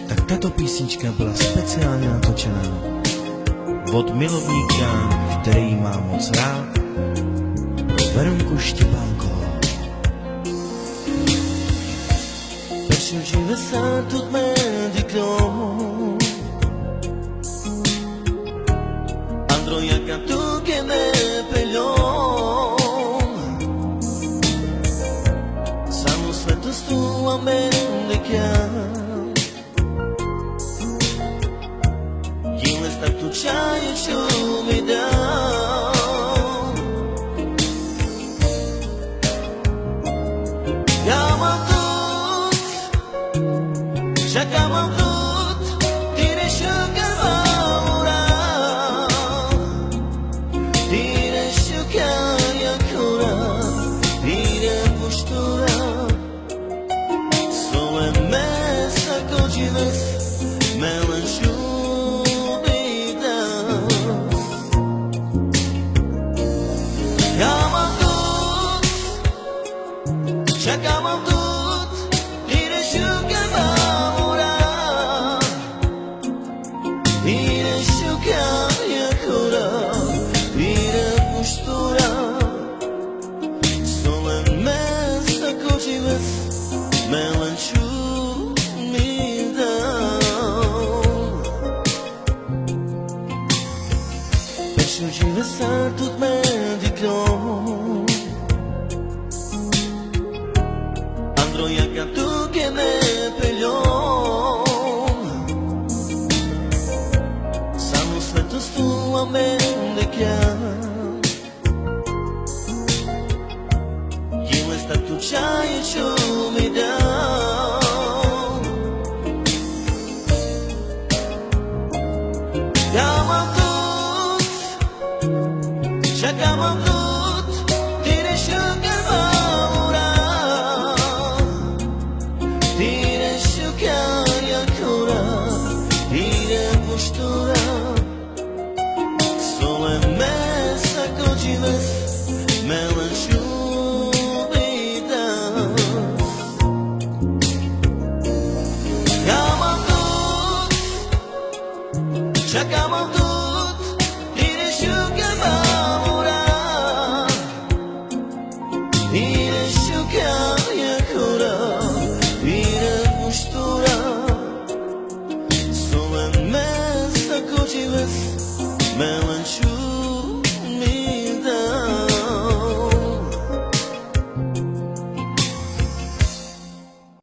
tak tato písnička byla speciálně natočená od milovníka, který má moc rád, pro Verunku Štěpánkovou. Personne sa toute ma dicton Andro jaka tu che me pelon Samo svetu stu Amerika Jile sta tu čaju ću mi dam Ja mam Čakám mám тут, ty nešuka maura Ty nešuka jakura Ty nepuštura Sole mesa kočives Melen šubidas Ja mám тут, čakám mám тут Ty nešuka maura Toute ma dicton Andro jaka tu che me